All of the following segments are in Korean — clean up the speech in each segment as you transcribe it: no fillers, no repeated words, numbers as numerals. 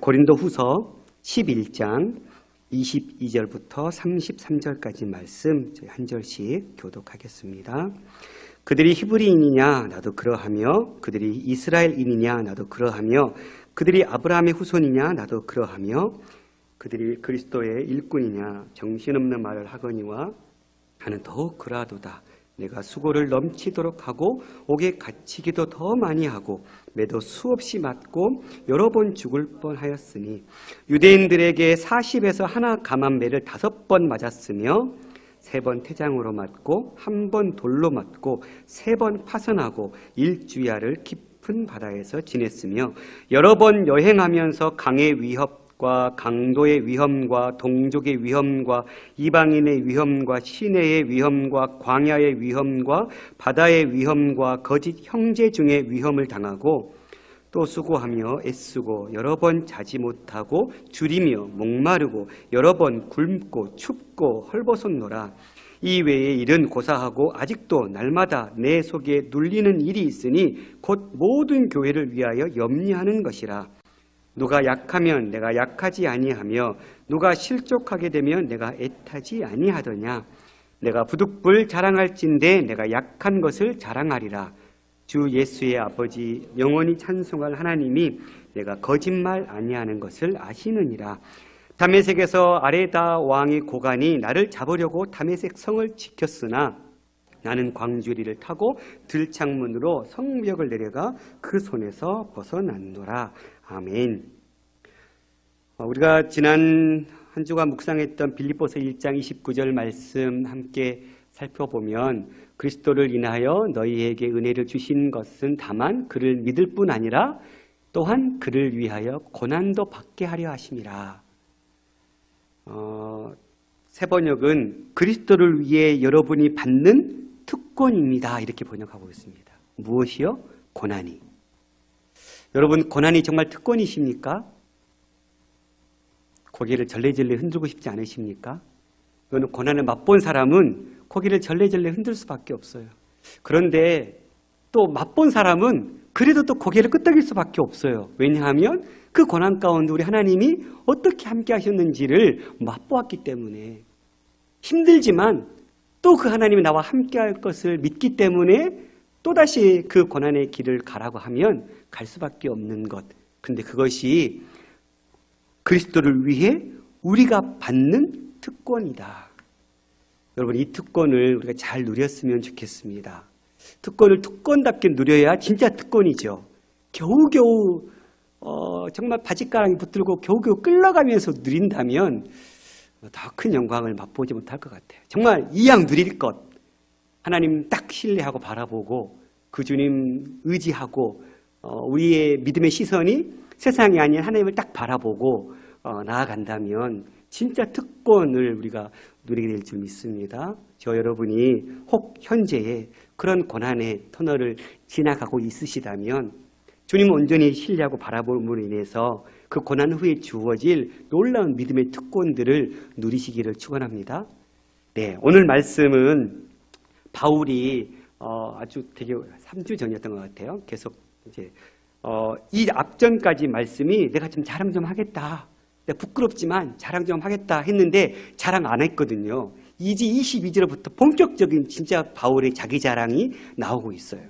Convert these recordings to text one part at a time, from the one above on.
고린도후서 11장 22절부터 33절까지 말씀 저희 한 절씩 교독하겠습니다. 그들이 히브리인이냐 나도 그러하며 그들이 이스라엘인이냐 나도 그러하며 그들이 아브라함의 후손이냐 나도 그러하며 그들이 그리스도의 일꾼이냐 정신없는 말을 하거니와 나는 더욱 그러하도다. 내가 수고를 넘치도록 하고 옥에 갇히기도 더 많이 하고 매도 수없이 맞고 여러 번 죽을 뻔하였으니 유대인들에게 40에서 하나 감한 매를 5번 맞았으며 3번 태장으로 맞고 1번 돌로 맞고 3번 파선하고 일주야를 깊은 바다에서 지냈으며 여러 번 여행하면서 강의 위협과 강도의 위험과 동족의 위험과 이방인의 위험과 시내의 위험과 광야의 위험과 바다의 위험과 거짓 형제 중의 위험을 당하고 또 수고하며 애쓰고 여러 번 자지 못하고 줄이며 목마르고 여러 번 굶고 춥고 헐벗었노라. 이 외의 일은 고사하고 아직도 날마다 내 속에 눌리는 일이 있으니 곧 모든 교회를 위하여 염려하는 것이라. 누가 약하면 내가 약하지 아니하며 누가 실족하게 되면 내가 애타지 아니하더냐. 내가 부득불 자랑할진대 내가 약한 것을 자랑하리라. 주 예수의 아버지 영원히 찬송할 하나님이 내가 거짓말 아니하는 것을 아시느니라. 다메섹에서 아레다 왕의 고관이 나를 잡으려고 다메섹 성을 지켰으나 나는 광주리를 타고 들창문으로 성벽을 내려가 그 손에서 벗어났노라. 아멘. 우리가 지난 한 주간 묵상했던 빌립보서 1장 29절 말씀 함께 살펴보면 그리스도를 인하여 너희에게 은혜를 주신 것은 다만 그를 믿을 뿐 아니라 또한 그를 위하여 고난도 받게 하려 하심이라. 새 번역은 그리스도를 위해 여러분이 받는 특권입니다. 이렇게 번역하고 있습니다. 무엇이요? 고난이. 여러분 고난이 정말 특권이십니까? 고개를 절레절레 흔들고 싶지 않으십니까? 이거는 고난을 맛본 사람은 고개를 절레절레 흔들 수밖에 없어요. 그런데 또 맛본 사람은 그래도 또 고개를 끄덕일 수밖에 없어요. 왜냐하면 그 고난 가운데 우리 하나님이 어떻게 함께 하셨는지를 맛보았기 때문에 힘들지만 또 그 하나님이 나와 함께 할 것을 믿기 때문에 또다시 그 고난의 길을 가라고 하면 갈 수밖에 없는 것. 근데 그것이 그리스도를 위해 우리가 받는 특권이다. 여러분 이 특권을 우리가 잘 누렸으면 좋겠습니다. 특권을 특권답게 누려야 진짜 특권이죠. 겨우겨우 정말 바짓가랑이 붙들고 겨우겨우 끌려가면서 누린다면 더 큰 영광을 맛보지 못할 것 같아요. 정말 이왕 누릴 것 하나님 딱 신뢰하고 바라보고 그 주님 의지하고 우리의 믿음의 시선이 세상이 아닌 하나님을 딱 바라보고 나아간다면 진짜 특권을 우리가 누리게 될 줄 믿습니다. 저 여러분이 혹 현재에 그런 고난의 터널을 지나가고 있으시다면 주님 온전히 신뢰하고 바라봄으로 인해서 그 고난 후에 주어질 놀라운 믿음의 특권들을 누리시기를 축원합니다. 네, 오늘 말씀은 바울이 아주 되게 3주 전이었던 것 같아요. 계속 이제 이 앞전까지 말씀이 내가 좀 자랑 좀 하겠다. 내가 부끄럽지만 자랑 좀 하겠다 했는데 자랑 안 했거든요. 2지 22절부터 본격적인 진짜 바울의 자기 자랑이 나오고 있어요.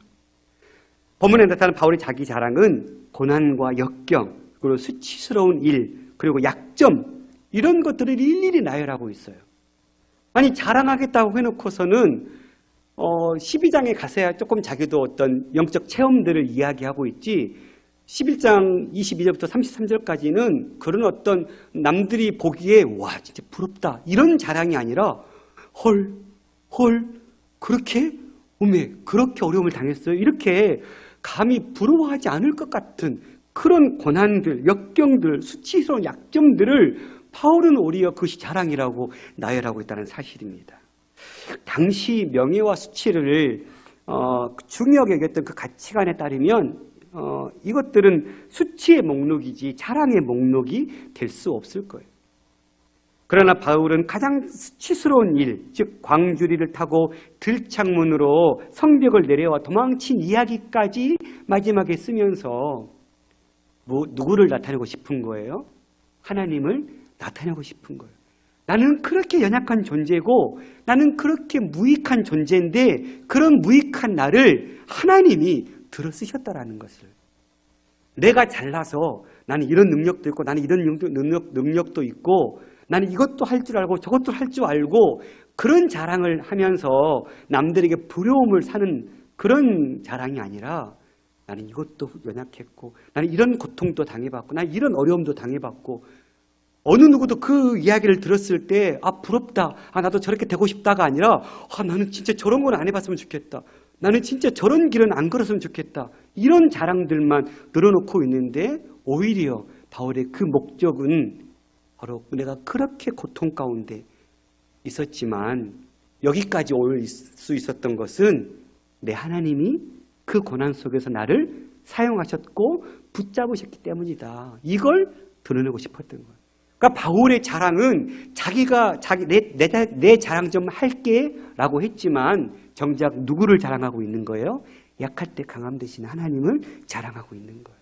본문에 나타나는 바울의 자기 자랑은 고난과 역경, 그리고 수치스러운 일, 그리고 약점 이런 것들을 일일이 나열하고 있어요. 아니 자랑하겠다고 해놓고서는 12장에 가서야 조금 자기도 어떤 영적 체험들을 이야기하고 있지 11장 22절부터 33절까지는 그런 어떤 남들이 보기에 와 진짜 부럽다 이런 자랑이 아니라 헐 그렇게 그렇게 어려움을 당했어요. 이렇게 감히 부러워하지 않을 것 같은 그런 고난들, 역경들, 수치스러운 약점들을 바울은 오히려 그것이 자랑이라고 나열하고 있다는 사실입니다. 당시 명예와 수치를 중요하게 여겼던 그 가치관에 따르면 이것들은 수치의 목록이지 자랑의 목록이 될 수 없을 거예요. 그러나 바울은 가장 수치스러운 일, 즉 광주리를 타고 들창문으로 성벽을 내려와 도망친 이야기까지 마지막에 쓰면서 누구를 나타내고 싶은 거예요? 하나님을 나타내고 싶은 거예요. 나는 그렇게 연약한 존재고 나는 그렇게 무익한 존재인데 그런 무익한 나를 하나님이 들어쓰셨다라는 것을. 내가 잘나서 나는 이런 능력도 있고 나는 이런 능력도 있고 나는 이것도 할 줄 알고 저것도 할 줄 알고 그런 자랑을 하면서 남들에게 부러움을 사는 그런 자랑이 아니라 나는 이것도 연약했고 나는 이런 고통도 당해봤고 나는 이런 어려움도 당해봤고 어느 누구도 그 이야기를 들었을 때 부럽다, 나도 저렇게 되고 싶다가 아니라 나는 진짜 저런 건 안 해봤으면 좋겠다, 나는 진짜 저런 길은 안 걸었으면 좋겠다, 이런 자랑들만 늘어놓고 있는데 오히려 바울의 그 목적은 바로 내가 그렇게 고통 가운데 있었지만 여기까지 올 수 있었던 것은 내 하나님이 그 고난 속에서 나를 사용하셨고 붙잡으셨기 때문이다. 이걸 드러내고 싶었던 거예요. 그러니까 바울의 자랑은 자기가 내 자랑 좀 할게라고 했지만 정작 누구를 자랑하고 있는 거예요? 약할 때 강함 되신 하나님을 자랑하고 있는 거예요.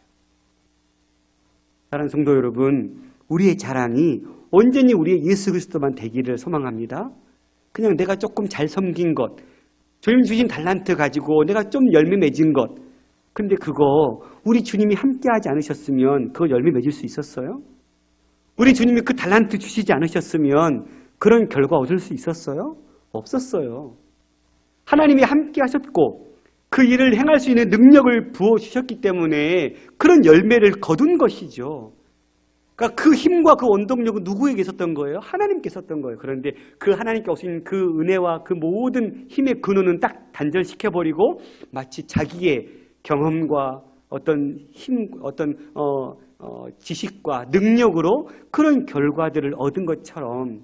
사랑하는 성도 여러분, 우리의 자랑이 온전히 우리의 예수 그리스도만 되기를 소망합니다. 그냥 내가 조금 잘 섬긴 것, 주님 주신 달란트 가지고 내가 좀 열매 맺은 것, 근데 그거 우리 주님이 함께하지 않으셨으면 그거 열매 맺을 수 있었어요? 우리 주님이 그 달란트 주시지 않으셨으면 그런 결과 얻을 수 있었어요? 없었어요. 하나님이 함께 하셨고 그 일을 행할 수 있는 능력을 부어주셨기 때문에 그런 열매를 거둔 것이죠. 그러니까 그 힘과 그 원동력은 누구에게 있었던 거예요? 하나님께 있었던 거예요. 그런데 그 하나님께 오신 그 은혜와 그 모든 힘의 근원은 딱 단절시켜버리고 마치 자기의 경험과 어떤 힘, 지식과 능력으로 그런 결과들을 얻은 것처럼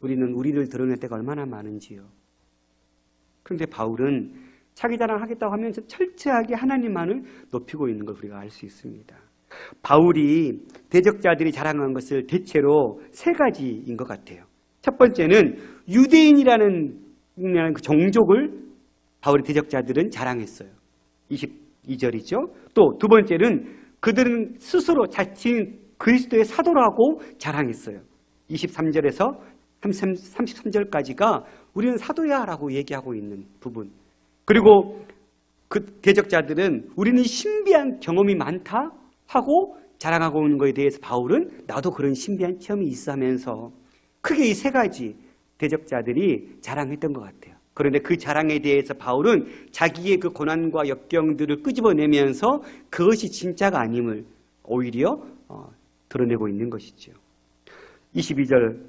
우리는 우리를 드러낼 때가 얼마나 많은지요. 그런데 바울은 자기 자랑하겠다고 하면서 철저하게 하나님만을 높이고 있는 걸 우리가 알 수 있습니다. 바울이 대적자들이 자랑한 것을 대체로 세 가지인 것 같아요. 첫 번째는 유대인이라는 그 종족을 바울의 대적자들은 자랑했어요. 22절이죠. 또 두 번째는 그들은 스스로 자칭 그리스도의 사도라고 자랑했어요. 23절에서 33절까지가 우리는 사도야 라고 얘기하고 있는 부분. 그리고 그 대적자들은 우리는 신비한 경험이 많다 하고 자랑하고 있는 것에 대해서 바울은 나도 그런 신비한 체험이 있어 하면서 크게 이 세 가지 대적자들이 자랑했던 것 같아요. 그런데 그 자랑에 대해서 바울은 자기의 그 고난과 역경들을 끄집어내면서 그것이 진짜가 아님을 오히려 드러내고 있는 것이죠. 22절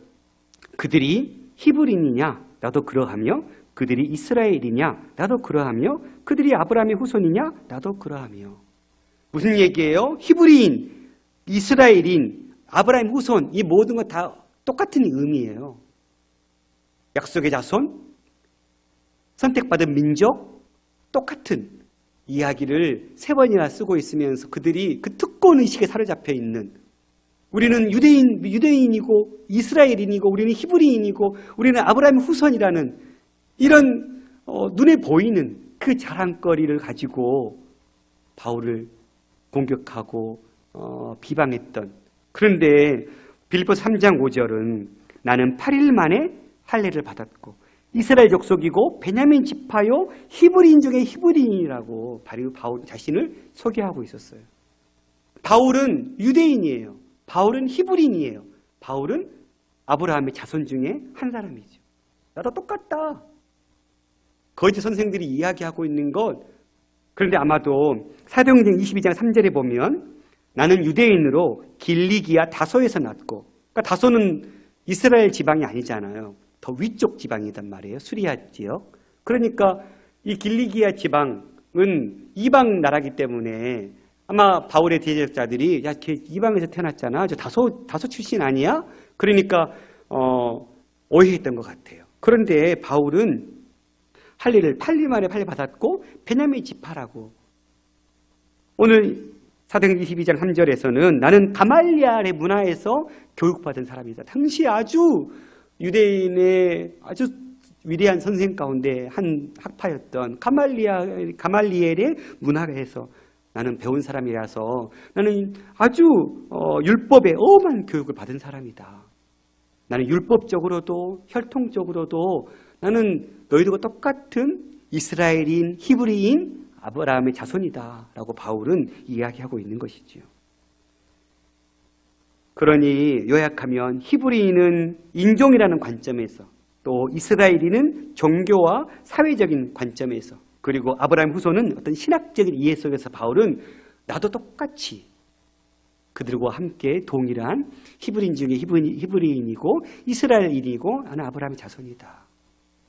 그들이 히브리인이냐 나도 그러하며 그들이 이스라엘이냐 나도 그러하며 그들이 아브라함의 후손이냐 나도 그러하며. 무슨 얘기예요? 히브리인, 이스라엘인, 아브라함 후손 이 모든 것 다 똑같은 의미예요. 약속의 자손, 선택받은 민족, 똑같은 이야기를 세 번이나 쓰고 있으면서 그들이 그 특권의식에 사로잡혀 있는 우리는 유대인이고 이스라엘인이고 우리는 히브리인이고 우리는 아브라함 후손이라는 이런 눈에 보이는 그 자랑거리를 가지고 바울을 공격하고 비방했던. 그런데 빌립보서 3장 5절은 나는 8일 만에 할례를 받았고 이스라엘 족속이고 베냐민 지파요 히브리인 중에 히브리인이라고 바울 자신을 소개하고 있었어요. 바울은 유대인이에요. 바울은 히브리인이에요. 바울은 아브라함의 자손 중에 한 사람이죠. 나도 똑같다. 거짓 선생들이 이야기하고 있는 것. 그런데 아마도 사도행전 22장 3절에 보면 나는 유대인으로 길리기아 다소에서 났고, 그러니까 다소는 이스라엘 지방이 아니잖아요. 더 위쪽 지방이단 말이에요. 수리아 지역. 그러니까 이 길리기아 지방은 이방 나라기 때문에 아마 바울의 대적자들이 야, 걔 이방에서 태어났잖아. 저 다소 출신 아니야? 그러니까 오해했던 것 같아요. 그런데 바울은 할례를 8일 만에 받았고 베냐민 지파라고. 오늘 사도행전 22장 3절에서는 나는 가말리엘의 문화에서 교육받은 사람이다. 당시 아주 유대인의 아주 위대한 선생 가운데 한 학파였던 가말리엘의 문화에서 나는 배운 사람이라서 나는 아주 율법에 엄한 교육을 받은 사람이다. 나는 율법적으로도 혈통적으로도 나는 너희들과 똑같은 이스라엘인, 히브리인, 아브라함의 자손이다 라고 바울은 이야기하고 있는 것이지요. 그러니 요약하면 히브리인은 인종이라는 관점에서, 또 이스라엘인은 종교와 사회적인 관점에서, 그리고 아브라함 후손은 어떤 신학적인 이해 속에서 바울은 나도 똑같이 그들과 함께 동일한 히브리인 중에 히브리인이고 이스라엘인이고 나는 아브라함의 자손이다.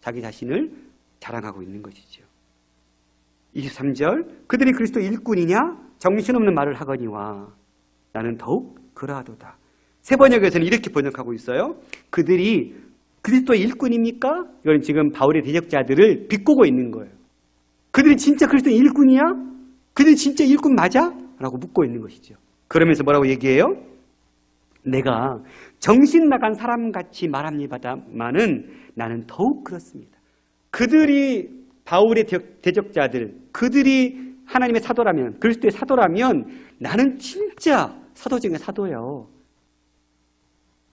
자기 자신을 자랑하고 있는 것이죠. 23절, 그들이 그리스도 일꾼이냐? 정신없는 말을 하거니와 나는 더욱 그러하도다. 세 번역에서는 이렇게 번역하고 있어요. 그들이 그리스도의 일꾼입니까? 이건 지금 바울의 대적자들을 비꼬고 있는 거예요. 그들이 진짜 그리스도의 일꾼이야? 그들이 진짜 일꾼 맞아? 라고 묻고 있는 것이죠. 그러면서 뭐라고 얘기해요? 내가 정신 나간 사람같이 말합니다마는 나는 더욱 그렇습니다. 그들이 바울의 대적자들, 그들이 하나님의 사도라면, 그리스도의 사도라면 나는 진짜 사도 중에 사도예요.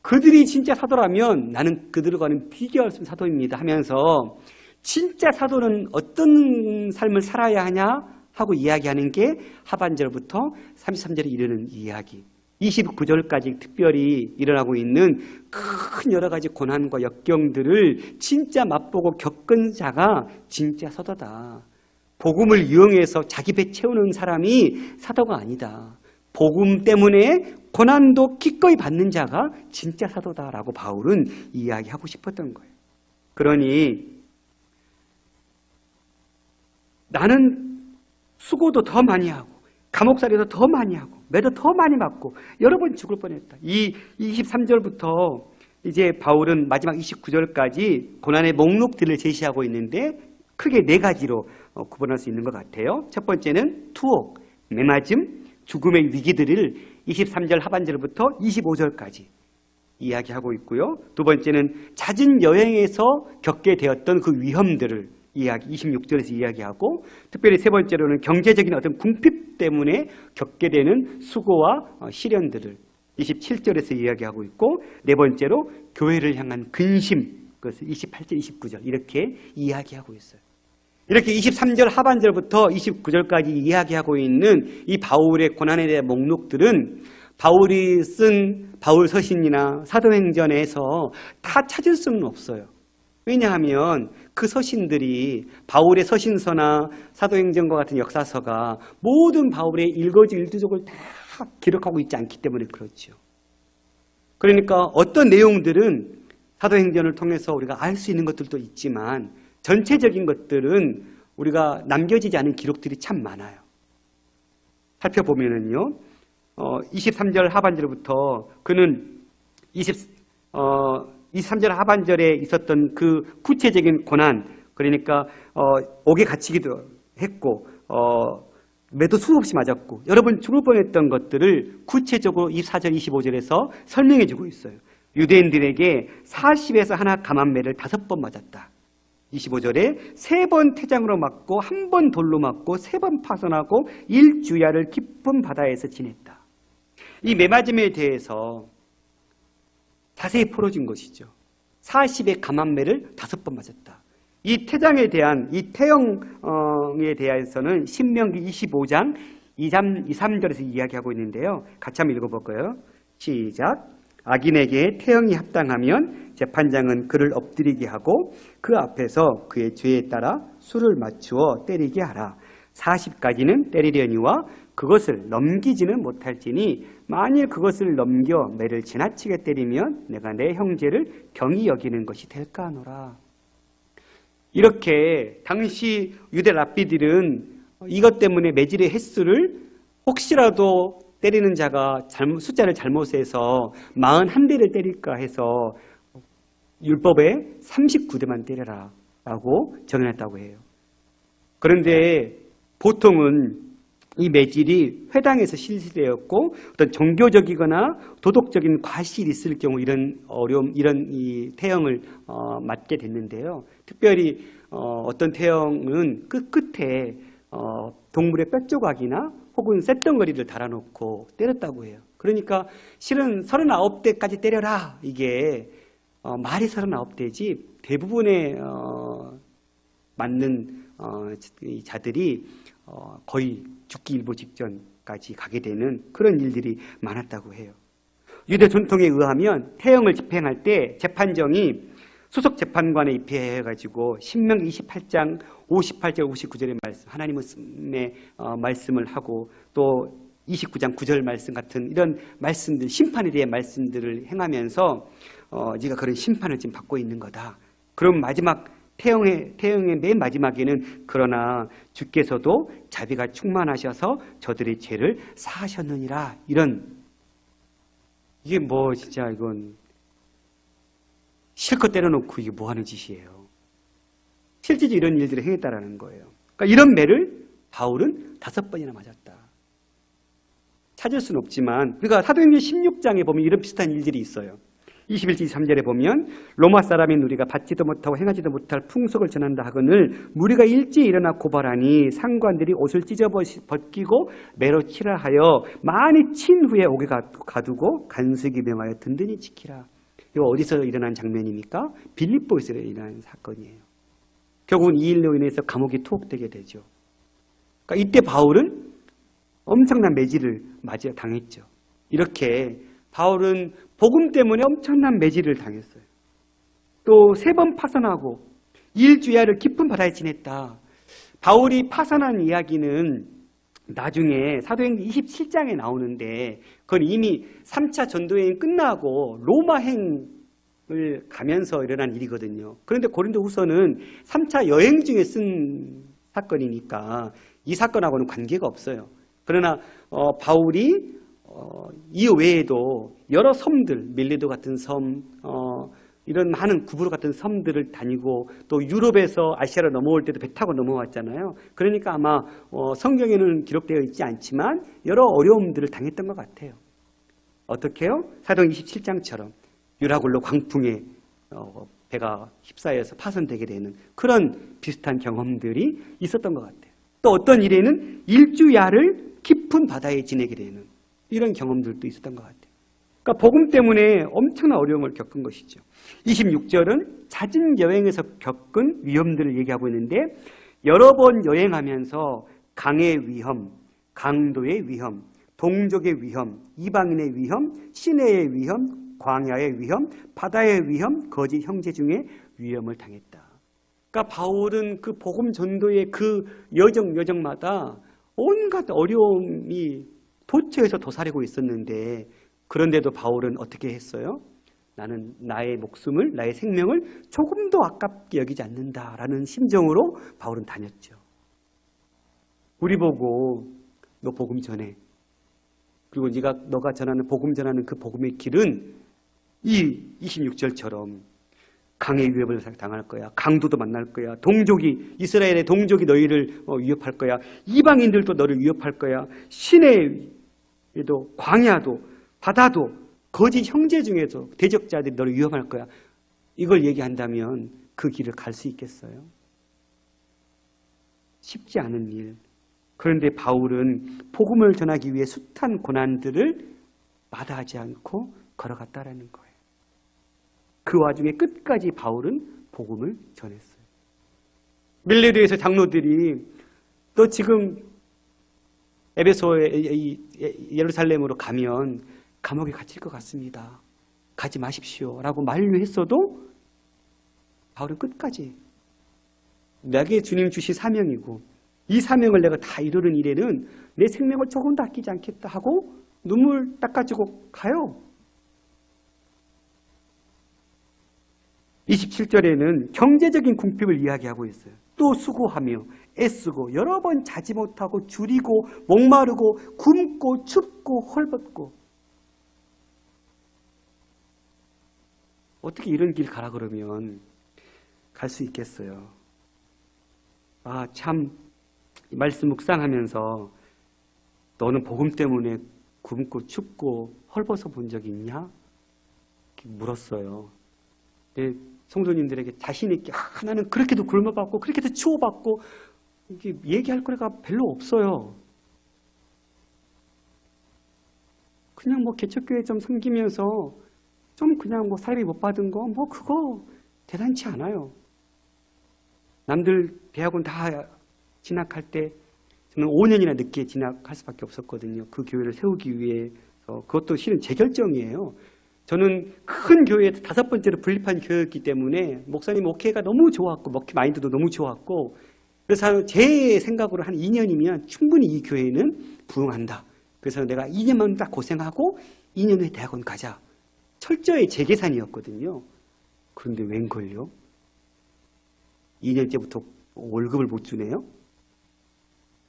그들이 진짜 사도라면 나는 그들과는 비교할 수 없는 사도입니다 하면서 진짜 사도는 어떤 삶을 살아야 하냐 하고 이야기하는 게 하반절부터 33절에 이르는 이야기, 29절까지 특별히 일어나고 있는 큰 여러 가지 고난과 역경들을 진짜 맛보고 겪은 자가 진짜 사도다. 복음을 이용해서 자기 배 채우는 사람이 사도가 아니다. 복음 때문에 고난도 기꺼이 받는 자가 진짜 사도다라고 바울은 이야기하고 싶었던 거예요. 그러니 나는 수고도 더 많이 하고 감옥살이도 더 많이 하고 매도 더 많이 맞고 여러 번 죽을 뻔했다. 이 23절부터 이제 바울은 마지막 29절까지 고난의 목록들을 제시하고 있는데 크게 네 가지로 구분할 수 있는 것 같아요. 첫 번째는 투옥, 매맞음, 죽음의 위기들을 23절 하반절부터 25절까지 이야기하고 있고요. 두 번째는 잦은 여행에서 겪게 되었던 그 위험들을 26절에서 이야기하고, 특별히 세 번째로는 경제적인 어떤 궁핍 때문에 겪게 되는 수고와 시련들을 27절에서 이야기하고 있고, 네 번째로 교회를 향한 근심, 그것을 28절, 29절 이렇게 이야기하고 있어요. 이렇게 23절 하반절부터 29절까지 이야기하고 있는 이 바울의 고난에 대한 목록들은 바울이 쓴 바울 서신이나 사도행전에서 다 찾을 수는 없어요. 왜냐하면 그 서신들이 바울의 서신서나 사도행전과 같은 역사서가 모든 바울의 일거지일투족을 다 기록하고 있지 않기 때문에 그렇죠. 그러니까 어떤 내용들은 사도행전을 통해서 우리가 알 수 있는 것들도 있지만 전체적인 것들은 우리가 남겨지지 않은 기록들이 참 많아요. 살펴보면은요, 23절 하반절부터 그는 23절 하반절에 있었던 그 구체적인 고난, 그러니까 옥에 갇히기도 했고 매도 수없이 맞았고 여러 번 죽을 뻔했던 것들을 구체적으로 24절 25절에서 설명해 주고 있어요. 유대인들에게 40에서 하나 감한매를 5번 맞았다. 25절에 3번 태장으로 맞고 1번 돌로 맞고 3번 파손하고 1주야를 깊은 바다에서 지냈다. 이 매맞음에 대해서 자세히 풀어준 것이죠. 40의 감한매를 5번 맞았다. 이 태장에 대한, 이 태형에 대해서는 신명기 25장 2, 3절에서 이야기하고 있는데요. 같이 한번 읽어볼까요? 시작. 악인에게 태형이 합당하면 재판장은 그를 엎드리게 하고 그 앞에서 그의 죄에 따라 수를 맞추어 때리게 하라. 40까지는 때리려니와 그것을 넘기지는 못할지니 만일 그것을 넘겨 매를 지나치게 때리면 내가 내 형제를 경히 여기는 것이 될까 하노라. 이렇게 당시 유대 랍비들은 이것 때문에 매질의 횟수를 혹시라도 때리는 자가 숫자를 잘못해서 41대를 때릴까 해서 율법에 39대만 때려라 라고 정해놨다고 해요. 그런데 보통은 이 매질이 회당에서 실시되었고 어떤 종교적이거나 도덕적인 과실이 있을 경우 이런 어려움, 이런 이 태형을 맞게 됐는데요. 특별히 어떤 태형은 끝에 동물의 뼈조각이나 혹은 쇳덩어리를 달아놓고 때렸다고 해요. 그러니까 실은 39대까지 때려라. 이게 말이 39대지 대부분의 맞는 이 자들이 거의 죽기 일보 직전까지 가게 되는 그런 일들이 많았다고 해요. 유대 전통에 의하면 태형을 집행할 때 재판정이 수석 재판관에 입회해가지고 신명기 28장 58절 59절의 말씀, 하나님의 말씀을 하고 또 29장 9절 말씀 같은 이런 말씀들, 심판에 대한 말씀들을 행하면서 네가 그런 심판을 지금 받고 있는 거다. 그럼 마지막 태형의 맨 마지막에는 그러나 주께서도 자비가 충만하셔서 저들의 죄를 사하셨느니라. 이런, 이게 뭐 진짜 이건 실컷 때려놓고 이게 뭐 하는 짓이에요. 실제로 이런 일들을 행했다라는 거예요. 그러니까 이런 매를 바울은 5번이나 맞았다. 찾을 수는 없지만 우리가 사도행전 16장에 보면 이런 비슷한 일들이 있어요. 21절 3절에 보면 로마 사람인 우리가 받지도 못하고 행하지도 못할 풍속을 전한다 하거늘 무리가 일찍 일어나 고발하니 상관들이 옷을 찢어 벗기고 매로 치라 하여 많이 친 후에 옥에 가두고 간수에게 명하여 든든히 지키라. 이거 어디서 일어난 장면입니까? 빌립보에서 일어난 사건이에요. 결국은 이 일로 인해서 감옥에 투옥되게 되죠. 그러니까 이때 바울은 엄청난 매질을 맞아 당했죠. 이렇게 바울은 복음 때문에 엄청난 매질을 당했어요. 또 3번 파선하고 일주야를 깊은 바다에 지냈다. 바울이 파선한 이야기는 나중에 사도행전 27장에 나오는데 그건 이미 3차 전도여행 끝나고 로마행을 가면서 일어난 일이거든요. 그런데 고린도 후서는 3차 여행 중에 쓴 사건이니까 이 사건하고는 관계가 없어요. 그러나 바울이 이 외에도 여러 섬들, 밀레도 같은 섬, 이런 많은 구브로 같은 섬들을 다니고 또 유럽에서 아시아로 넘어올 때도 배 타고 넘어왔잖아요. 그러니까 아마 성경에는 기록되어 있지 않지만 여러 어려움들을 당했던 것 같아요. 어떻게요? 사도행 27장처럼 유라굴로 광풍에 배가 휩싸여서 파손되게 되는 그런 비슷한 경험들이 있었던 것 같아요. 또 어떤 일에는 일주야를 깊은 바다에 지내게 되는 이런 경험들도 있었던 것 같아요. 그러니까 복음 때문에 엄청난 어려움을 겪은 것이죠. 26절은 잦은 여행에서 겪은 위험들을 얘기하고 있는데 여러 번 여행하면서 강의 위험, 강도의 위험, 동족의 위험, 이방인의 위험, 시내의 위험, 광야의 위험, 바다의 위험, 거짓 형제 중에 위험을 당했다. 그러니까 바울은 그 복음 전도의 그 여정마다 온갖 어려움이 도처에서 도사리고 있었는데 그런데도 바울은 어떻게 했어요? 나는 나의 목숨을, 나의 생명을 조금도 아깝게 여기지 않는다라는 심정으로 바울은 다녔죠. 우리 보고 너 복음 전해. 그리고 너가 전하는 복음 전하는 그 복음의 길은 이 26절처럼 강의 위협을 당할 거야. 강도도 만날 거야. 이스라엘의 동족이 너희를 위협할 거야. 이방인들도 너를 위협할 거야. 시내에도 광야도 바다도 거짓 형제 중에서 대적자들이 너를 위협할 거야. 이걸 얘기한다면 그 길을 갈 수 있겠어요? 쉽지 않은 일. 그런데 바울은 복음을 전하기 위해 숱한 고난들을 마다하지 않고 걸어갔다라는 거예요. 그 와중에 끝까지 바울은 복음을 전했어요. 밀레도에서 장로들이 너 지금 예루살렘으로 가면 감옥에 갇힐 것 같습니다. 가지 마십시오 라고 만류했어도 바울은 끝까지 내게 주님 주신 사명이고 이 사명을 내가 다 이루는 일에는 내 생명을 조금도 아끼지 않겠다 하고 눈물 닦아주고 가요. 27절에는 경제적인 궁핍을 이야기하고 있어요. 또 수고하며 애쓰고 여러 번 자지 못하고 줄이고 목마르고 굶고 춥고 헐벗고 어떻게 이런 길 가라 그러면 갈 수 있겠어요. 참 말씀 묵상하면서 너는 복음 때문에 굶고 춥고 헐벗어 본 적 있냐? 이렇게 물었어요. 성도님들에게 자신 있게 나는 그렇게도 굶어봤고 그렇게도 추워봤고 이렇게 얘기할 거리가 별로 없어요. 그냥 뭐 개척교회 좀 섬기면서 좀 그냥 뭐 사례비 못 받은 거 뭐 그거 대단치 않아요. 남들 대학원 다 진학할 때 저는 5년이나 늦게 진학할 수밖에 없었거든요. 그 교회를 세우기 위해서. 그것도 실은 제 결정이에요. 저는 큰 교회에 5번째로 분립한 교회였기 때문에 목사님 목회가 너무 좋았고 목회 마인드도 너무 좋았고 그래서 제 생각으로 한 2년이면 충분히 이 교회는 부흥한다. 그래서 내가 2년만 딱 고생하고 2년 후에 대학원 가자. 철저히 제 계산이었거든요. 그런데 웬걸요? 2년째부터 월급을 못 주네요.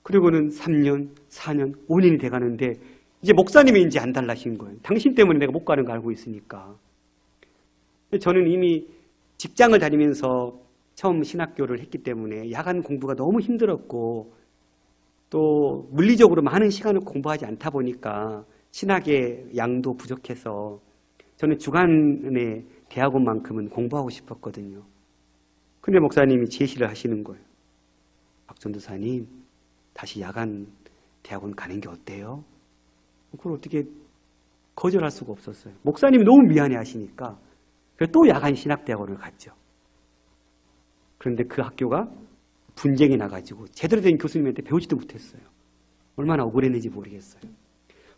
그리고는 3년, 4년, 5년이 돼가는데 이제 목사님이 이제 안 달라신 거예요. 당신 때문에 내가 못 가는 거 알고 있으니까. 저는 이미 직장을 다니면서 처음 신학교를 했기 때문에 야간 공부가 너무 힘들었고 또 물리적으로 많은 시간을 공부하지 않다 보니까 신학의 양도 부족해서 저는 주간에 대학원만큼은 공부하고 싶었거든요. 근데 목사님이 제시를 하시는 거예요. 박 전도사님, 다시 야간 대학원 가는 게 어때요? 그걸 어떻게 거절할 수가 없었어요. 목사님이 너무 미안해 하시니까 그래서 또 야간 신학대학원을 갔죠. 그런데 그 학교가 분쟁이 나가지고 제대로 된 교수님한테 배우지도 못했어요. 얼마나 억울했는지 모르겠어요.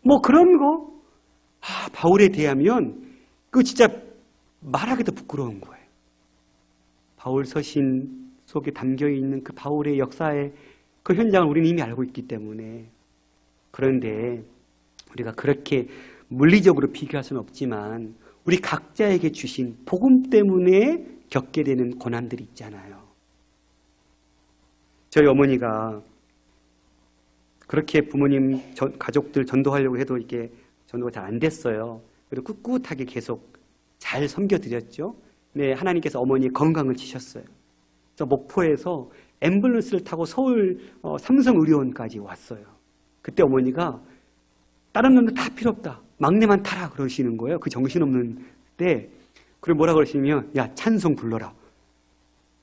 뭐 그런 거 바울에 대하면 그거 진짜 말하기도 부끄러운 거예요. 바울 서신 속에 담겨있는 그 바울의 역사의 그 현장을 우리는 이미 알고 있기 때문에 그런데 우리가 그렇게 물리적으로 비교할 수는 없지만 우리 각자에게 주신 복음 때문에 겪게 되는 고난들이 있잖아요. 저희 어머니가 그렇게 부모님 가족들 전도하려고 해도 이게 전도가 잘 안 됐어요. 그리고 꿋꿋하게 계속 잘 섬겨드렸죠. 네, 하나님께서 어머니의 건강을 지셨어요. 그래서 목포에서 앰뷸런스를 타고 서울 삼성의료원까지 왔어요. 그때 어머니가 다른 놈들 다 필요 없다. 막내만 타라 그러시는 거예요. 그 정신없는 때. 그리고 뭐라 그러시면 야 찬송 불러라.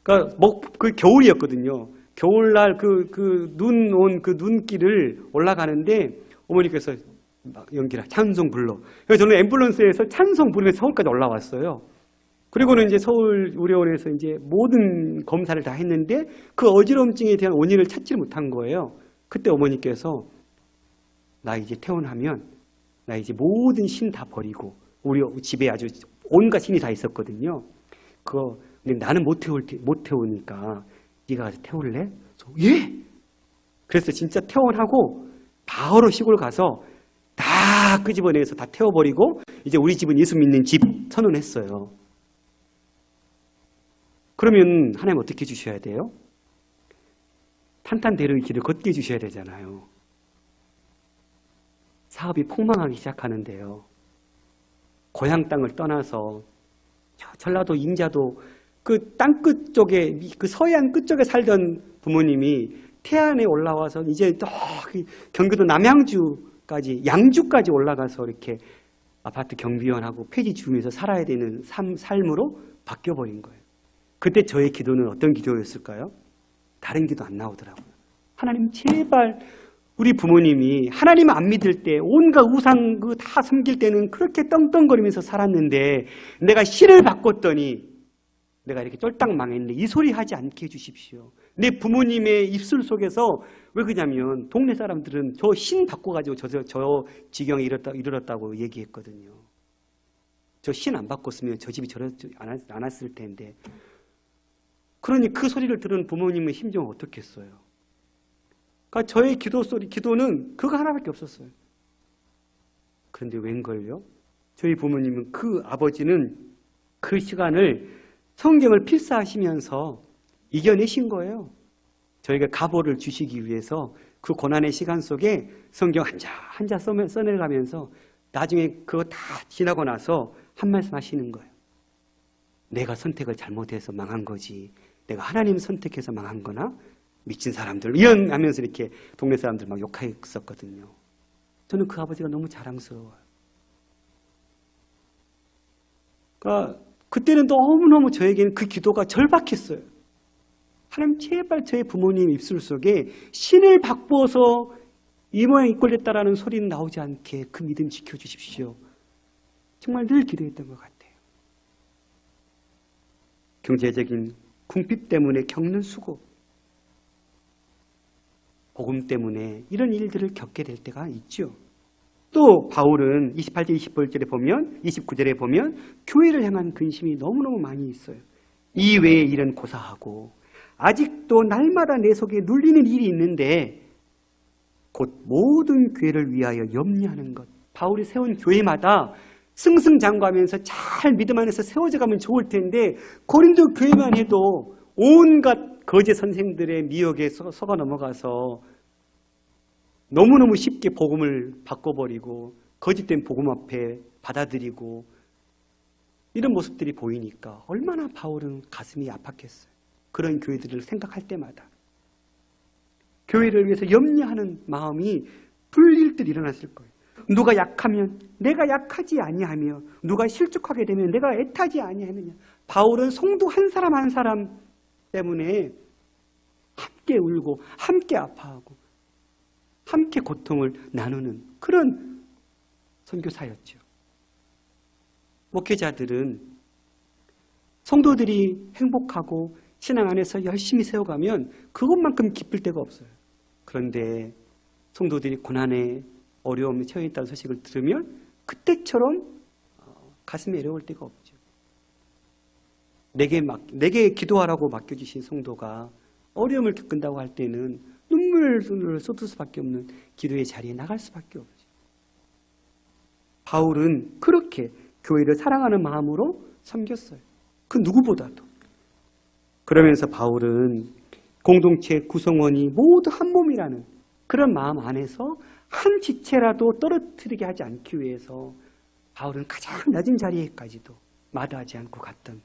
그러니까 그 겨울이었거든요. 겨울날 눈 온 그 눈길을 올라가는데 어머니께서 막 연기라 찬송 불러. 그래서 저는 앰뷸런스에서 찬송 부르면서 서울까지 올라왔어요. 그리고는 이제 서울 의료원에서 이제 모든 검사를 다 했는데 그 어지럼증에 대한 원인을 찾지 못한 거예요. 그때 어머니께서 나 이제 퇴원하면 나 이제 모든 신 다 버리고 우리 집에 아주 온갖 신이 다 있었거든요. 그거 근데 나는 못 태우니까 네가 가서 태울래? 예? 그래서 진짜 퇴원하고 바로 시골 가서 다 끄집어내서 다 태워버리고 이제 우리 집은 예수 믿는 집 선언했어요. 그러면 하나님 어떻게 주셔야 돼요? 탄탄대로의 길을 걷게 해주셔야 되잖아요. 사업이 폭망하기 시작하는데요. 고향 땅을 떠나서 전라도 인자도 그 땅끝 쪽에 그 서해안 끝쪽에 살던 부모님이 태안에 올라와서 이제 또 경기도 남양주까지 양주까지 올라가서 이렇게 아파트 경비원하고 폐지 주면서 살아야 되는 삶으로 바뀌어버린 거예요. 그때 저의 기도는 어떤 기도였을까요? 다른 기도 안 나오더라고요. 하나님 제발 우리 부모님이 하나님 안 믿을 때 온갖 우상 그 다 섬길 때는 그렇게 떵떵거리면서 살았는데 내가 신을 바꿨더니 내가 이렇게 쫄딱 망했는데 이 소리 하지 않게 해주십시오. 내 부모님의 입술 속에서 왜 그러냐면 동네 사람들은 저 신 바꿔가지고 저 지경에 이르렀다고 얘기했거든요. 저 신 안 바꿨으면 저 집이 저러지 않았을 텐데. 그러니 그 소리를 들은 부모님의 심정은 어떻겠어요? 그러니까 저의 기도는 그거 하나밖에 없었어요. 그런데 웬걸요? 저희 부모님은 그 아버지는 그 시간을 성경을 필사하시면서 이겨내신 거예요. 저희가 가보를 주시기 위해서 그 고난의 시간 속에 성경 한자 써내가면서 나중에 그거 다 지나고 나서 한 말씀 하시는 거예요. 내가 선택을 잘못해서 망한 거지. 내가 하나님 선택해서 망한 거나 미친 사람들 이런 하면서 이렇게 동네 사람들 막 욕했었거든요. 저는 그 아버지가 너무 자랑스러워요. 그러니까 그때는 너무너무 저에게는 그 기도가 절박했어요. 하나님 제발 저희 부모님 입술 속에 신을 바꿔서 이 모양 이 꼴 됐다라는 소리는 나오지 않게 그 믿음 지켜주십시오. 정말 늘 기도했던 것 같아요. 경제적인 궁핍 때문에 겪는 수고, 복음 때문에 이런 일들을 겪게 될 때가 있죠. 또 바울은 28절 29절에 보면 29절에 보면 교회를 향한 근심이 너무너무 많이 있어요. 이 외의 일은 고사하고 아직도 날마다 내 속에 눌리는 일이 있는데 곧 모든 교회를 위하여 염려하는 것. 바울이 세운 교회마다 승승장구하면서 잘 믿음 안에서 세워져 가면 좋을 텐데 고린도 교회만 해도 온갖 거짓 선생들의 미혹에 속아 넘어가서 너무너무 쉽게 복음을 바꿔버리고 거짓된 복음 앞에 받아들이고 이런 모습들이 보이니까 얼마나 바울은 가슴이 아팠겠어요. 그런 교회들을 생각할 때마다 교회를 위해서 염려하는 마음이 불릴 듯 일어났을 거예요. 누가 약하면 내가 약하지 아니하며 누가 실족하게 되면 내가 애타지 아니하느냐. 바울은 성도 한 사람 한 사람 때문에 함께 울고 함께 아파하고 함께 고통을 나누는 그런 선교사였죠. 목회자들은 성도들이 행복하고 신앙 안에서 열심히 세워가면 그것만큼 기쁠 데가 없어요. 그런데 성도들이 고난에 어려움에 처해 있다는 소식을 들으면 그때처럼 가슴이 애려올 데가 없죠. 내게 기도하라고 맡겨주신 성도가 어려움을 겪는다고 할 때는 눈물을 쏟을 수밖에 없는 기도의 자리에 나갈 수밖에 없죠. 바울은 그렇게 교회를 사랑하는 마음으로 섬겼어요. 그 누구보다도. 그러면서 바울은 공동체 구성원이 모두 한 몸이라는 그런 마음 안에서 한 지체라도 떨어뜨리게 하지 않기 위해서 바울은 가장 낮은 자리에까지도 마다하지 않고 갔던,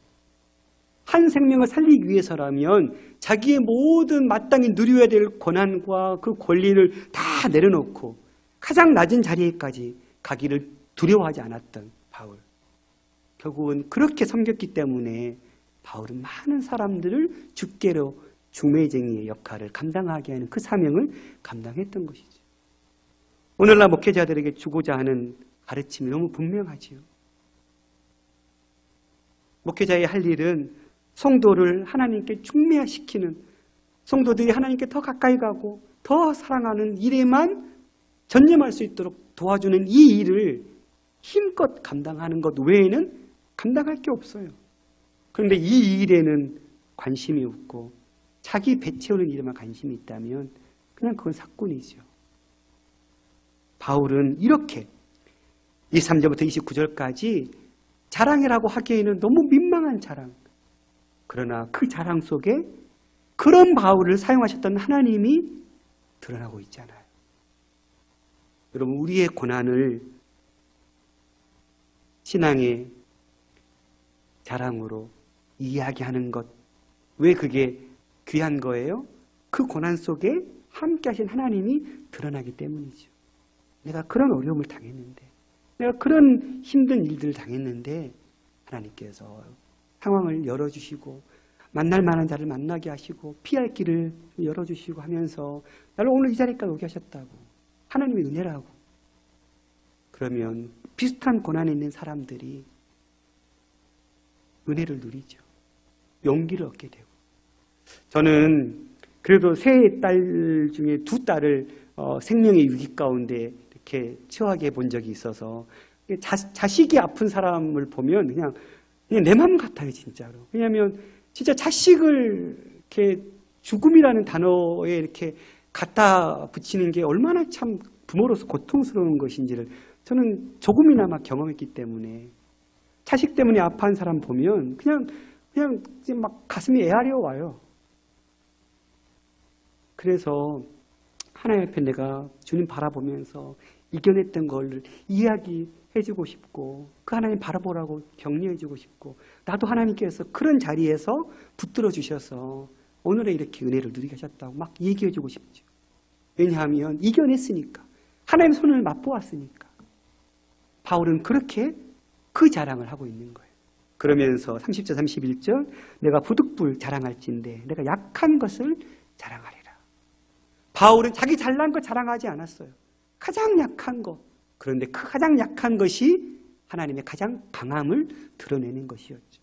한 생명을 살리기 위해서라면 자기의 모든 마땅히 누려야 될 권한과 그 권리를 다 내려놓고 가장 낮은 자리에까지 가기를 두려워하지 않았던 바울. 결국은 그렇게 섬겼기 때문에 바울은 많은 사람들을 주께로 중매쟁이의 역할을 감당하게 하는 그 사명을 감당했던 것이죠. 오늘날 목회자들에게 주고자 하는 가르침이 너무 분명하지요. 목회자의 할 일은 성도를 하나님께 중매시키는, 성도들이 하나님께 더 가까이 가고 더 사랑하는 일에만 전념할 수 있도록 도와주는 이 일을 힘껏 감당하는 것 외에는 감당할 게 없어요. 그런데 이 일에는 관심이 없고 자기 배 채우는 일에만 관심이 있다면 그냥 그건 사건이죠. 바울은 이렇게 23절부터 29절까지 자랑이라고 하기에는 너무 민망한 자랑, 그러나 그 자랑 속에 그런 바울을 사용하셨던 하나님이 드러나고 있잖아요. 여러분, 우리의 고난을 신앙의 자랑으로 이야기하는 것, 왜 그게 귀한 거예요? 그 고난 속에 함께 하신 하나님이 드러나기 때문이죠. 내가 그런 어려움을 당했는데, 내가 그런 힘든 일들을 당했는데 하나님께서 상황을 열어주시고 만날 만한 자를 만나게 하시고 피할 길을 열어주시고 하면서 나를 오늘 이 자리까지 오게 하셨다고, 하나님의 은혜라고. 그러면 비슷한 고난에 있는 사람들이 은혜를 누리죠. 용기를 얻게 되고. 저는 그래도 세 딸 중에 두 딸을 생명의 위기 가운데 이렇게 처하게 본 적이 있어서 자식이 아픈 사람을 보면 그냥 내 마음 같아요, 진짜로. 왜냐하면 진짜 자식을 이렇게 죽음이라는 단어에 이렇게 갖다 붙이는 게 얼마나 참 부모로서 고통스러운 것인지를 저는 조금이나마 경험했기 때문에 자식 때문에 아파한 사람 보면 그냥 막 가슴이 애아려 와요. 그래서 하나님 앞에 내가 주님 바라보면서 이겨냈던 걸 이야기해주고 싶고 그 하나님 바라보라고 격려해주고 싶고 나도 하나님께서 그런 자리에서 붙들어 주셔서 오늘에 이렇게 은혜를 누리게 하셨다고 막 얘기해주고 싶죠. 왜냐하면 이겨냈으니까. 하나님의 손을 맛보았으니까. 바울은 그렇게 그 자랑을 하고 있는 거예요. 그러면서 30절 31절 내가 부득불 자랑할진대 내가 약한 것을 자랑하리라. 바울은 자기 잘난 거 자랑하지 않았어요. 가장 약한 것. 그런데 그 가장 약한 것이 하나님의 가장 강함을 드러내는 것이었죠.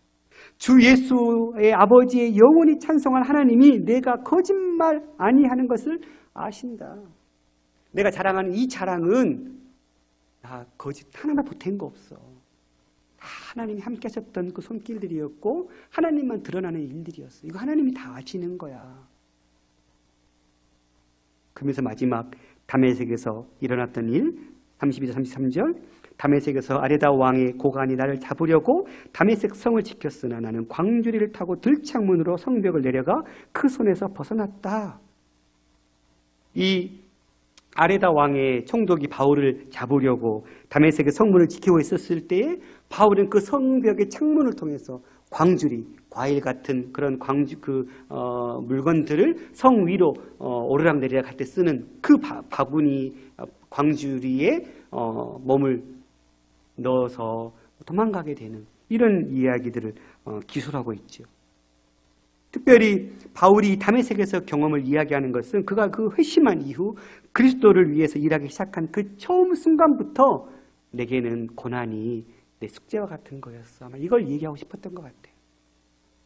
주 예수의 아버지의 영원히 찬송한 하나님이 내가 거짓말 아니하는 것을 아신다. 내가 자랑하는 이 자랑은 나 거짓 하나나 보탠 거 없어. 다 하나님이 함께 하셨던 그 손길들이었고 하나님만 드러나는 일들이었어. 이거 하나님이 다 아시는 거야. 그러면서 마지막 다메섹에서 일어났던 일 32절 33절 다메섹에서 아레다 왕의 고관이 나를 잡으려고 다메섹 성을 지켰으나 나는 광주리를 타고 들창문으로 성벽을 내려가 그 손에서 벗어났다. 이 아레다 왕의 총독이 바울을 잡으려고 다메섹의 성문을 지키고 있었을 때에 바울은 그 성벽의 창문을 통해서 광주리, 과일 같은 그런 물건들을 성 위로 오르락내리락 할 때 쓰는 그 바구니 광주리에 몸을 넣어서 도망가게 되는 이런 이야기들을 기술하고 있죠. 특별히 바울이 다메섹에서 경험을 이야기하는 것은 그가 그 회심한 이후 그리스도를 위해서 일하기 시작한 그 처음 순간부터 내게는 고난이 내 숙제와 같은 거였어. 아마 이걸 얘기하고 싶었던 것 같아요.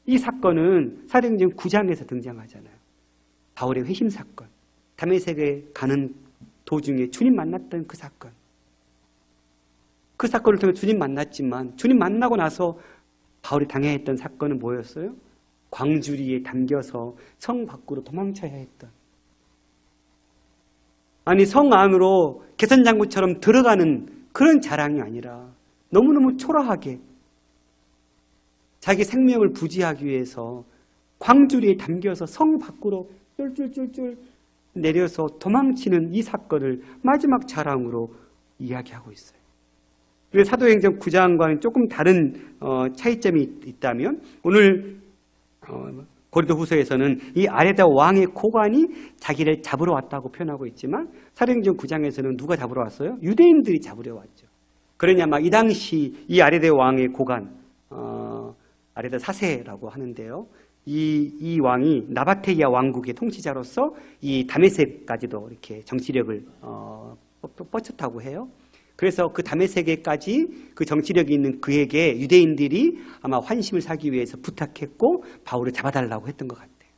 이 사건은 사도행전 9장에서 등장하잖아요. 바울의 회심 사건. 다메섹에 가는 도중에 주님 만났던 그 사건. 그 사건을 통해 주님 만났지만 주님 만나고 나서 바울이 당해야 했던 사건은 뭐였어요? 광주리에 담겨서 성 밖으로 도망쳐야 했던. 아니 성 안으로 개선장군처럼 들어가는 그런 자랑이 아니라 너무너무 초라하게 자기 생명을 부지하기 위해서 광주리에 담겨서 성 밖으로 쫄쫄쫄쫄 내려서 도망치는 이 사건을 마지막 자랑으로 이야기하고 있어요. 사도행전 9장과는 조금 다른 차이점이 있다면 오늘 고린도후서에서는 이 아레다 왕의 고관이 자기를 잡으러 왔다고 표현하고 있지만 사도행전 9장에서는 누가 잡으러 왔어요? 유대인들이 잡으러 왔죠. 그러냐 이 당시 이 아레다 왕의 고관 아레다 사세라고 하는데요. 이 왕이 나바테이아 왕국의 통치자로서 이 다메섹까지도 이렇게 정치력을 뻗쳤다고 해요. 그래서 그 다메섹에까지 그 정치력이 있는 그에게 유대인들이 아마 환심을 사기 위해서 부탁했고 바울을 잡아달라고 했던 것 같아요.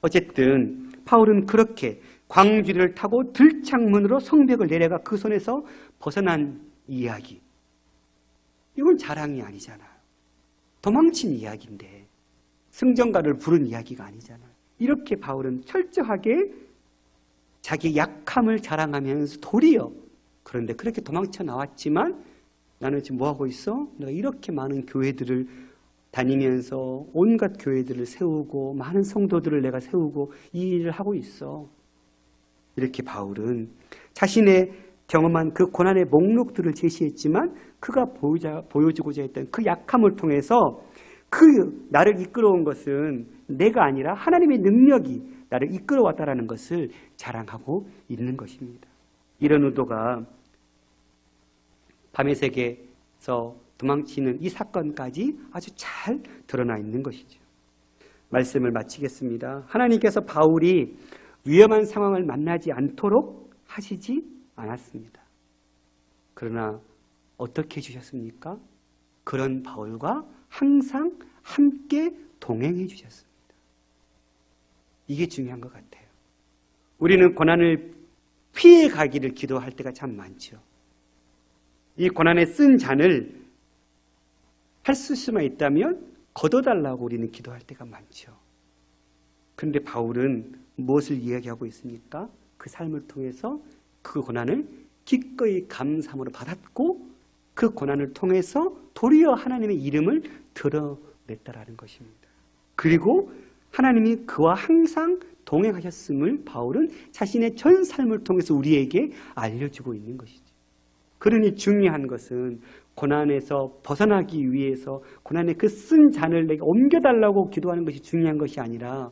어쨌든 바울은 그렇게 광주리를 타고 들창문으로 성벽을 내려가 그 손에서 벗어난 이야기. 이건 자랑이 아니잖아요. 도망친 이야기인데 승전가를 부른 이야기가 아니잖아요. 이렇게 바울은 철저하게 자기 약함을 자랑하면서 도리어 그런데 그렇게 도망쳐 나왔지만 나는 지금 뭐하고 있어? 내가 이렇게 많은 교회들을 다니면서 온갖 교회들을 세우고 많은 성도들을 내가 세우고 이 일을 하고 있어. 이렇게 바울은 자신의 경험한 그 고난의 목록들을 제시했지만 그가 보여주고자 했던 그 약함을 통해서 그 나를 이끌어온 것은 내가 아니라 하나님의 능력이 나를 이끌어왔다라는 것을 자랑하고 있는 것입니다. 이런 의도가 다메섹에서 도망치는 이 사건까지 아주 잘 드러나 있는 것이죠. 말씀을 마치겠습니다. 하나님께서 바울이 위험한 상황을 만나지 않도록 하시지 않았습니다. 그러나 어떻게 해주셨습니까? 그런 바울과 항상 함께 동행해 주셨습니다. 이게 중요한 것 같아요. 우리는 고난을 피해 가기를 기도할 때가 참 많죠. 이 고난에 쓴 잔을 할 수만 있다면 걷어달라고 우리는 기도할 때가 많죠. 그런데 바울은 무엇을 이야기하고 있습니까? 그 삶을 통해서 그 고난을 기꺼이 감사함으로 받았고 그 고난을 통해서 도리어 하나님의 이름을 드러냈다라는 것입니다. 그리고 하나님이 그와 항상 동행하셨음을 바울은 자신의 전 삶을 통해서 우리에게 알려주고 있는 것이죠. 그러니 중요한 것은 고난에서 벗어나기 위해서 고난의 그 쓴 잔을 내게 옮겨달라고 기도하는 것이 중요한 것이 아니라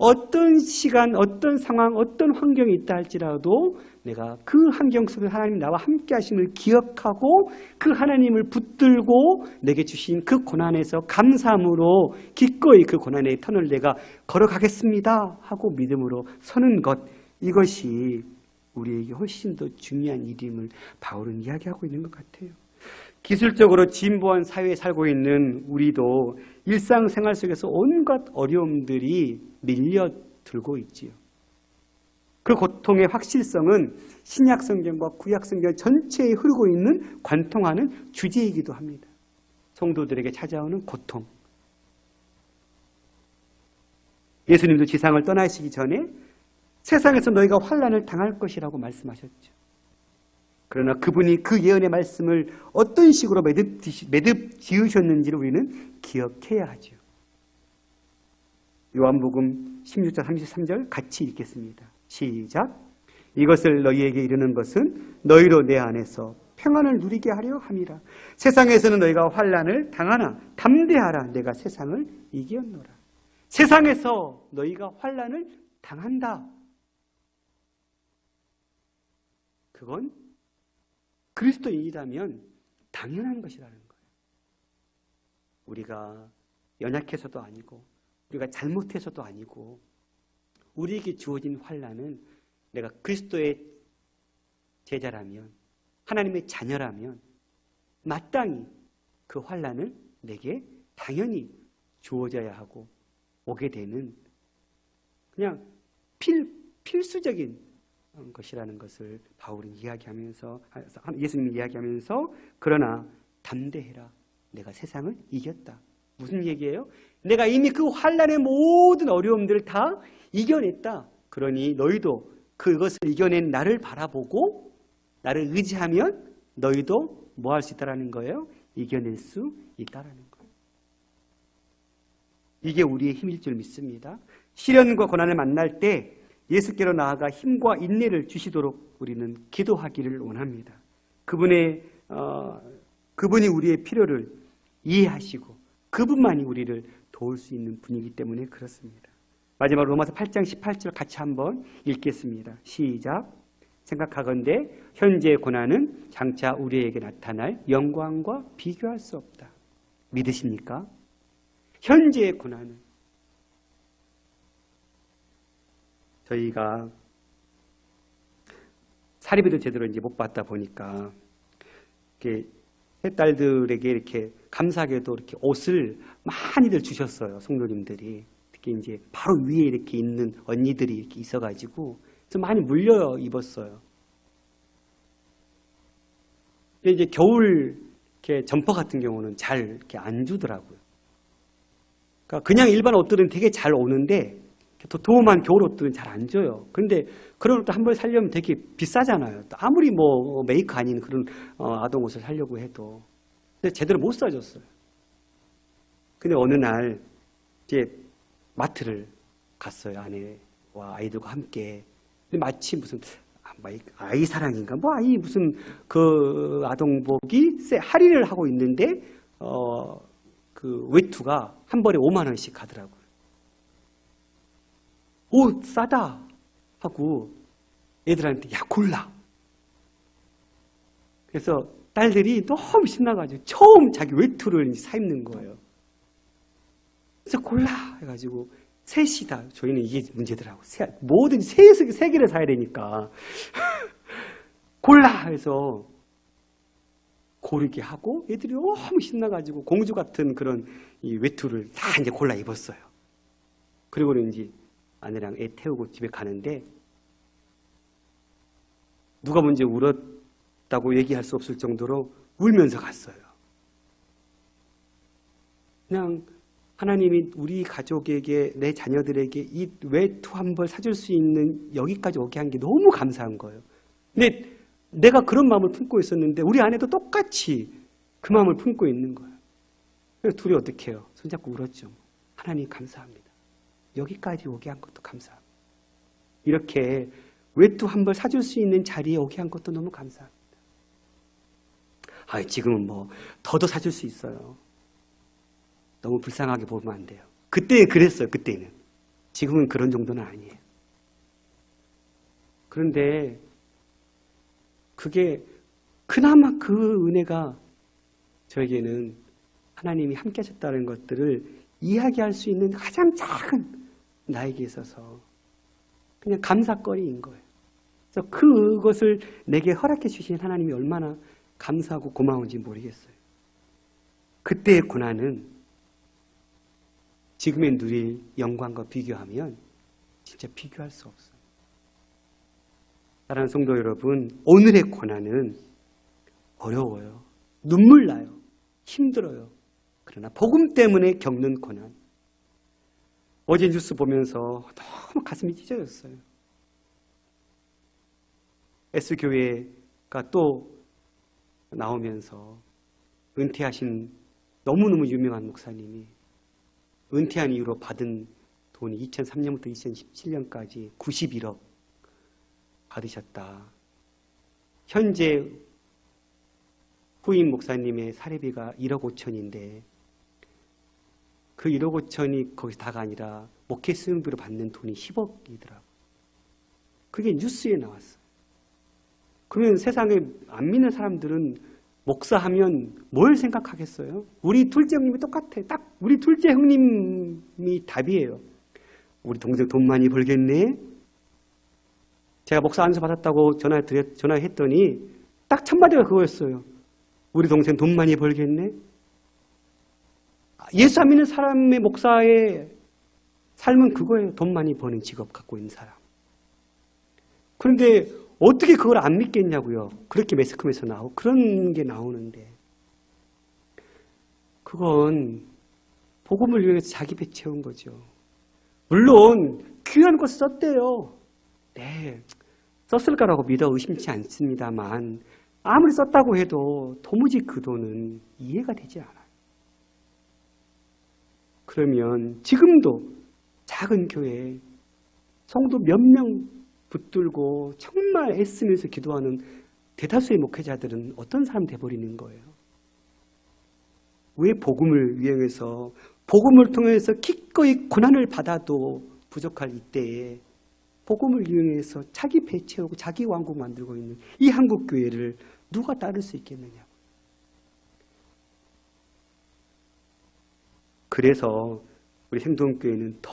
어떤 시간, 어떤 상황, 어떤 환경이 있다 할지라도 내가 그 환경 속에 하나님 나와 함께 하심을 기억하고 그 하나님을 붙들고 내게 주신 그 고난에서 감사함으로 기꺼이 그 고난의 터널을 내가 걸어가겠습니다 하고 믿음으로 서는 것, 이것이 우리에게 훨씬 더 중요한 일임을 바울은 이야기하고 있는 것 같아요. 기술적으로 진보한 사회에 살고 있는 우리도 일상생활 속에서 온갖 어려움들이 밀려들고 있지요. 그 고통의 확실성은 신약성경과 구약성경 전체에 흐르고 있는 관통하는 주제이기도 합니다. 성도들에게 찾아오는 고통. 예수님도 지상을 떠나시기 전에 세상에서 너희가 환난을 당할 것이라고 말씀하셨죠. 그러나 그분이 그 예언의 말씀을 어떤 식으로 매듭 지으셨는지를 우리는 기억해야 하죠. 요한복음 16장 33절 같이 읽겠습니다. 시작. 이것을 너희에게 이르는 것은 너희로 내 안에서 평안을 누리게 하려 함이라. 세상에서는 너희가 환난을 당하나 담대하라. 내가 세상을 이겼노라. 세상에서 너희가 환난을 당한다. 그건 그리스도인이라면 당연한 것이라는 거예요. 우리가 연약해서도 아니고 우리가 잘못해서도 아니고 우리에게 주어진 환난은 내가 그리스도의 제자라면 하나님의 자녀라면 마땅히 그 환난을 내게 당연히 주어져야 하고 오게 되는 그냥 필수적인 것이라는 것을 바울은 이야기하면서 예수님이 이야기하면서 그러나 담대해라. 내가 세상을 이겼다. 무슨 얘기예요? 내가 이미 그 환난의 모든 어려움들을 다 이겨냈다. 그러니 너희도 그것을 이겨낸 나를 바라보고 나를 의지하면 너희도 뭐 할 수 있다라는 거예요? 이겨낼 수 있다라는 거예요. 이게 우리의 힘일 줄 믿습니다. 시련과 고난을 만날 때 예수께로 나아가 힘과 인내를 주시도록 우리는 기도하기를 원합니다. 그분이 우리의 필요를 이해하시고 그분만이 우리를 도울 수 있는 분이기 때문에 그렇습니다. 마지막으로 로마서 8장 18절 같이 한번 읽겠습니다. 시작. 생각하건대 현재의 고난은 장차 우리에게 나타날 영광과 비교할 수 없다. 믿으십니까? 현재의 고난은 저희가 사리비도 제대로 이제 못 받다 보니까 이렇게 세 딸들에게 이렇게 감사하게도 이렇게 옷을 많이들 주셨어요. 성도님들이. 특히 이제 바로 위에 이렇게 있는 언니들이 이렇게 있어가지고 좀 많이 물려 입었어요. 근데 이제 겨울 이렇게 점퍼 같은 경우는 잘 이렇게 안 주더라고요. 그러니까 그냥 일반 옷들은 되게 잘 오는데 도톰한 겨울 옷들은 잘 안 줘요. 그런데 그런 옷도 한 벌 사려면 되게 비싸잖아요. 아무리 뭐 메이크 아닌 그런 아동 옷을 사려고 해도. 근데 제대로 못 사줬어요. 근데 어느 날 이제 마트를 갔어요. 아내와 아이들과 함께. 근데 마치 무슨 아이 사랑인가? 뭐 아이 무슨 그 아동복이 할인을 하고 있는데 그 외투가 한 벌에 5만 원씩 가더라고요. 오, 싸다 하고 애들한테 야 골라. 그래서 딸들이 너무 신나가지고 처음 자기 외투를 사 입는 거예요. 그래서 골라 해가지고 셋이다. 저희는 이게 문제더라고. 뭐든지 세 개를 사야 되니까 골라 해서 고르게 하고 애들이 너무 신나가지고 공주 같은 그런 이 외투를 다 이제 골라 입었어요. 그리고는 이제 아내랑 애 태우고 집에 가는데 누가 먼저 울었다고 얘기할 수 없을 정도로 울면서 갔어요. 그냥 하나님이 우리 가족에게 내 자녀들에게 이 외투 한 벌 사줄 수 있는 여기까지 오게 한 게 너무 감사한 거예요. 근데 내가 그런 마음을 품고 있었는데 우리 아내도 똑같이 그 마음을 품고 있는 거예요. 그래서 둘이 어떻게 해요? 손잡고 울었죠. 하나님 감사합니다. 여기까지 오게 한 것도 감사합니다. 이렇게 외투 한 벌 사줄 수 있는 자리에 오게 한 것도 너무 감사합니다. 지금은 뭐 더도 사줄 수 있어요. 너무 불쌍하게 보면 안 돼요. 그때 그랬어요. 그때는. 지금은 그런 정도는 아니에요. 그런데 그게 그나마 그 은혜가 저에게는 하나님이 함께 하셨다는 것들을 이야기할 수 있는 가장 작은 나에게 있어서 그냥 감사거리인 거예요. 그래서 그것을 내게 허락해 주신 하나님이 얼마나 감사하고 고마운지 모르겠어요. 그때의 고난은 지금의 누릴 영광과 비교하면 진짜 비교할 수 없어요. 사랑하는 성도 여러분, 오늘의 고난은 어려워요. 눈물 나요. 힘들어요. 그러나 복음 때문에 겪는 고난. 어제 뉴스 보면서 너무 가슴이 찢어졌어요. S교회가 또 나오면서 은퇴하신 너무너무 유명한 목사님이 은퇴한 이후로 받은 돈이 2003년부터 2017년까지 91억 받으셨다. 현재 후임 목사님의 사례비가 1억 5천인데 그 1억 5천이 거기서 다가 아니라 목회 수용비로 받는 돈이 10억이더라고요. 그게 뉴스에 나왔어요. 그러면 세상에 안 믿는 사람들은 목사하면 뭘 생각하겠어요? 우리 둘째 형님이 똑같아. 딱 우리 둘째 형님이 답이에요. 우리 동생 돈 많이 벌겠네? 제가 목사 안수 받았다고 전화했더니 딱 첫마디가 그거였어요. 우리 동생 돈 많이 벌겠네? 예수 안 믿는 사람의 목사의 삶은 그거예요. 돈 많이 버는 직업 갖고 있는 사람. 그런데 어떻게 그걸 안 믿겠냐고요. 그렇게 매스컴에서 나오고 그런 게 나오는데 그건 복음을 위해서 자기 배 채운 거죠. 물론 귀한 거 썼대요. 네, 썼을까라고 믿어 의심치 않습니다만 아무리 썼다고 해도 도무지 그 돈은 이해가 되지 않아요. 그러면 지금도 작은 교회에 성도 몇 명 붙들고 정말 애쓰면서 기도하는 대다수의 목회자들은 어떤 사람 돼버리는 거예요? 왜 복음을 위해서 복음을 통해서 기꺼이 고난을 받아도 부족할 이때에 복음을 이용해서 자기 배 채우고 자기 왕국 만들고 있는 이 한국 교회를 누가 따를 수 있겠느냐? 그래서 우리 생동교회는 더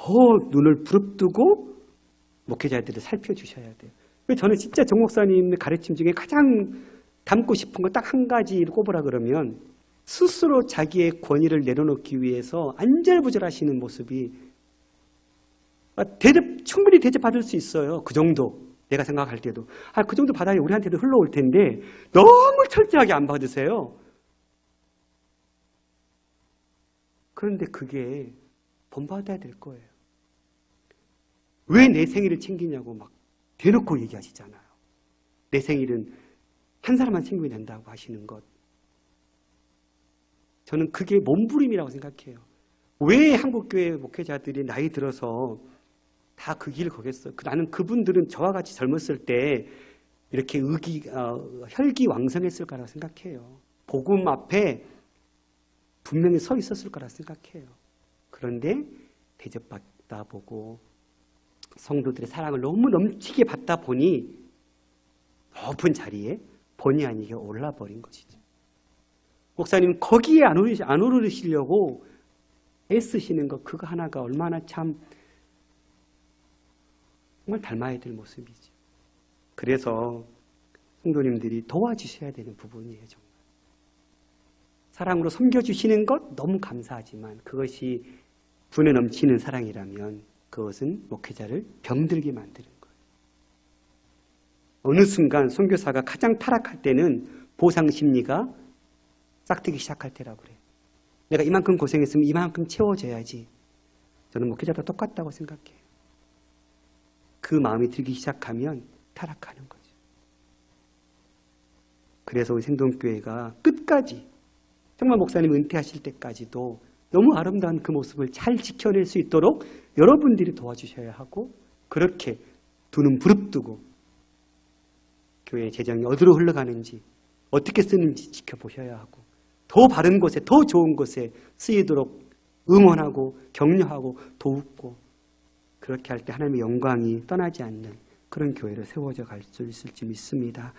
눈을 부릅뜨고 목회자들을 살펴주셔야 돼요. 저는 진짜 정 목사님의 가르침 중에 가장 담고 싶은 거 딱 한 가지를 꼽으라 그러면 스스로 자기의 권위를 내려놓기 위해서 안절부절하시는 모습이 충분히 대접받을 수 있어요. 그 정도 내가 생각할 때도 그 정도 받아야 우리한테도 흘러올 텐데 너무 철저하게 안 받으세요. 그런데 그게 본받아야 될 거예요. 왜 내 생일을 챙기냐고 막 대놓고 얘기하시잖아요. 내 생일은 한 사람만 챙기면 된다고 하시는 것. 저는 그게 몸부림이라고 생각해요. 왜 한국교회 목회자들이 나이 들어서 다 그 길을 거겠어요? 나는 그분들은 저와 같이 젊었을 때 이렇게 혈기왕성했을 거라고 생각해요. 복음 앞에 분명히 서 있었을 거라고 생각해요. 그런데 대접받다 보고 성도들의 사랑을 너무 넘치게 받다 보니 높은 자리에 본의 아니게 올라버린 것이죠. 목사님 거기에 안 오르시려고 애쓰시는 것 그거 하나가 얼마나 참 정말 닮아야 될 모습이죠. 그래서 성도님들이 도와주셔야 되는 부분이에요. 정말. 사랑으로 섬겨주시는 것 너무 감사하지만 그것이 분에 넘치는 사랑이라면 그것은 목회자를 병들게 만드는 거예요. 어느 순간 선교사가 가장 타락할 때는 보상심리가 싹트기 시작할 때라고 그래요. 내가 이만큼 고생했으면 이만큼 채워줘야지. 저는 목회자도 똑같다고 생각해요. 그 마음이 들기 시작하면 타락하는 거죠. 그래서 우리 생동교회가 끝까지 정말 목사님 은퇴하실 때까지도 너무 아름다운 그 모습을 잘 지켜낼 수 있도록 여러분들이 도와주셔야 하고 그렇게 두 눈 부릅뜨고 교회 재정이 어디로 흘러가는지 어떻게 쓰는지 지켜보셔야 하고 더 바른 곳에 더 좋은 곳에 쓰이도록 응원하고 격려하고 도우고 그렇게 할 때 하나님의 영광이 떠나지 않는 그런 교회를 세워져 갈 수 있을지 믿습니다.